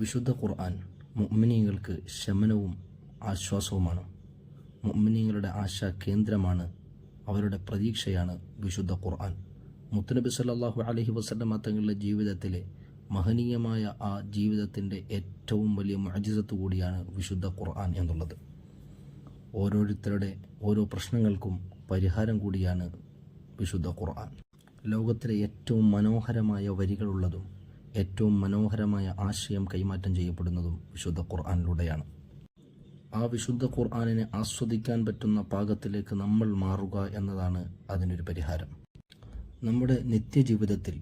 വിശുദ്ധ ഖുർആൻ മുഅ്മിനീങ്ങൾക്ക് ശമനവും ആശ്വാസവുമാണ്. മുഅ്മിനീങ്ങളുടെ ആശാ കേന്ദ്രമാണ്, അവരുടെ പ്രതീക്ഷയാണ് വിശുദ്ധ ഖുർആൻ. മുത്തുനബി സല്ലല്ലാഹു അലൈഹി വസല്ലമ തങ്ങളുടെ ജീവിതത്തിലെ മഹനീയമായ ആ ജീവിതത്തിൻ്റെ ഏറ്റവും വലിയ മുഅ്ജിസത്ത് കൂടിയാണ് വിശുദ്ധ ഖുർആൻ എന്നുള്ളത്. ഓരോരുത്തരുടെ ഓരോ പ്രശ്നങ്ങൾക്കും പരിഹാരം കൂടിയാണ് വിശുദ്ധ ഖുർആൻ. ലോകത്തിലെ ഏറ്റവും മനോഹരമായ വരികളുള്ളതും ഏറ്റവും മനോഹരമായ ആശയം കൈമാറ്റം ചെയ്യപ്പെടുന്നതും വിശുദ്ധ ഖുർആനിലൂടെയാണ്. ആ വിശുദ്ധ ഖുർആനിനെ ആസ്വദിക്കാൻ പറ്റുന്ന പാകത്തിലേക്ക് നമ്മൾ മാറുക എന്നതാണ് അതിനൊരു പരിഹാരം. നമ്മുടെ നിത്യജീവിതത്തിൽ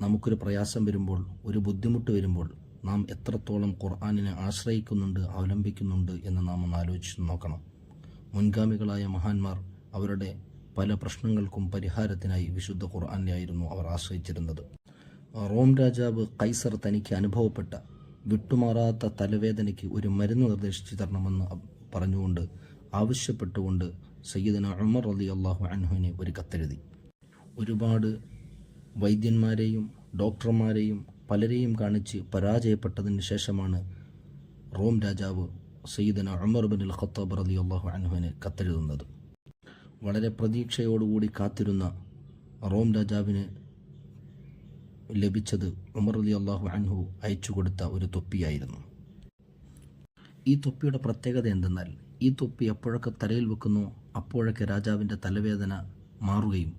നമുക്കൊരു പ്രയാസം വരുമ്പോൾ, ഒരു ബുദ്ധിമുട്ട് വരുമ്പോൾ നാം എത്രത്തോളം ഖുർആനിനെ ആശ്രയിക്കുന്നുണ്ട്, അവലംബിക്കുന്നുണ്ട് എന്ന് നാം ഒന്ന് ആലോചിച്ച് നോക്കണം. മുൻഗാമികളായ മഹാന്മാർ അവരുടെ പല പ്രശ്നങ്ങൾക്കും പരിഹാരത്തിനായി വിശുദ്ധ ഖുർആനിലായിരുന്നു അവർ ആശ്രയിച്ചിരുന്നത്. റോം രാജാവ് കൈസർ തനിക്ക് അനുഭവപ്പെട്ട വിട്ടുമാറാത്ത തലവേദനയ്ക്ക് ഒരു മരുന്ന് നിർദ്ദേശിച്ചു തരണമെന്ന് പറഞ്ഞുകൊണ്ട് ആവശ്യപ്പെട്ടുകൊണ്ട് സയ്യിദന ഉമർ റളിയല്ലാഹു അൻഹുവിനെ ഒരു കത്തെഴുതി. ഒരുപാട് വൈദ്യന്മാരെയും ഡോക്ടർമാരെയും പലരെയും കാണിച്ച് പരാജയപ്പെട്ടതിന് ശേഷമാണ് റോം രാജാവ് സയ്യിദന ഉമർ ഇബ്നുൽ ഖത്താബ് റളിയല്ലാഹു അൻഹുവിനെ കത്തെഴുതുന്നത്. വളരെ പ്രതീക്ഷയോടുകൂടി കാത്തിരുന്ന റോം രാജാവിന് ലഭിച്ചത് ഉമർ റളിയല്ലാഹു അൻഹു അയച്ചു കൊടുത്ത ഒരു തൊപ്പിയായിരുന്നു. ഈ തൊപ്പിയുടെ പ്രത്യേകത എന്തെന്നാൽ, ഈ തൊപ്പി എപ്പോഴൊക്കെ തലയിൽ വെക്കുന്നു അപ്പോഴൊക്കെ രാജാവിൻ്റെ തലവേദന മാറുകയും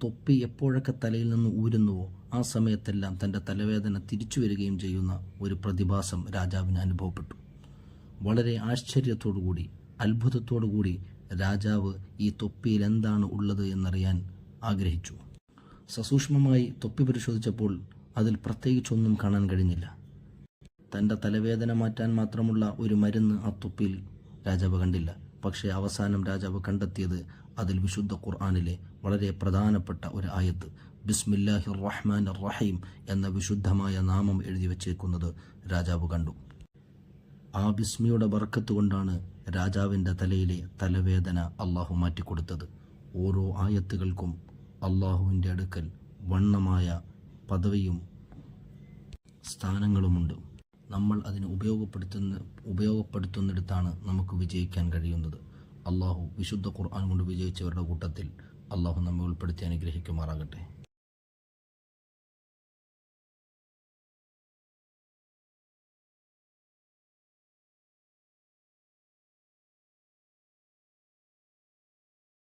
തൊപ്പി എപ്പോഴൊക്കെ തലയിൽ നിന്ന് ഊരുന്നുവോ ആ സമയത്തെല്ലാം തൻ്റെ തലവേദന തിരിച്ചു വരികയും ചെയ്യുന്ന ഒരു പ്രതിഭാസം രാജാവിന് അനുഭവപ്പെട്ടു. വളരെ ആശ്ചര്യത്തോടുകൂടി അത്ഭുതത്തോടുകൂടി രാജാവ് ഈ തൊപ്പിയിൽ എന്താണ് ഉള്ളത് എന്നറിയാൻ ആഗ്രഹിച്ചു. സസൂക്ഷ്മമായി തൊപ്പി പരിശോധിച്ചപ്പോൾ അതിൽ പ്രത്യേകിച്ചൊന്നും കാണാൻ കഴിഞ്ഞില്ല. തൻ്റെ തലവേദന മാറ്റാൻ മാത്രമുള്ള ഒരു മരുന്ന് ആ തൊപ്പിയിൽ രാജാവ് കണ്ടില്ല. പക്ഷേ അവസാനം രാജാവ് കണ്ടെത്തിയത് അതിൽ വിശുദ്ധ ഖുർആനിലെ വളരെ പ്രധാനപ്പെട്ട ഒരു ആയത്ത്, ബിസ്മില്ലാഹിർ റഹ്മാനിർ റഹീം എന്ന വിശുദ്ധമായ നാമം എഴുതി വച്ചേക്കുന്നത് രാജാവ് കണ്ടു. ആ ബിസ്മിയുടെ ബർക്കത്ത് കൊണ്ടാണ് രാജാവിൻ്റെ തലയിലെ തലവേദന അള്ളാഹു മാറ്റിക്കൊടുത്തത്. ഓരോ ആയത്തുകൾക്കും അള്ളാഹുവിൻ്റെ അടുക്കൽ വണ്ണമായ പദവിയും സ്ഥാനങ്ങളുമുണ്ട്. നമ്മൾ അതിനെ ഉപയോഗപ്പെടുത്തുന്നിടത്താണ് നമുക്ക് വിജയിക്കാൻ കഴിയുന്നത്. അള്ളാഹു വിശുദ്ധ ഖുർആൻ കൊണ്ട് വിജയിച്ചവരുടെ കൂട്ടത്തിൽ അള്ളാഹു നമ്മെ ഉൾപ്പെടുത്തി അനുഗ്രഹിക്കുമാറാകട്ടെ.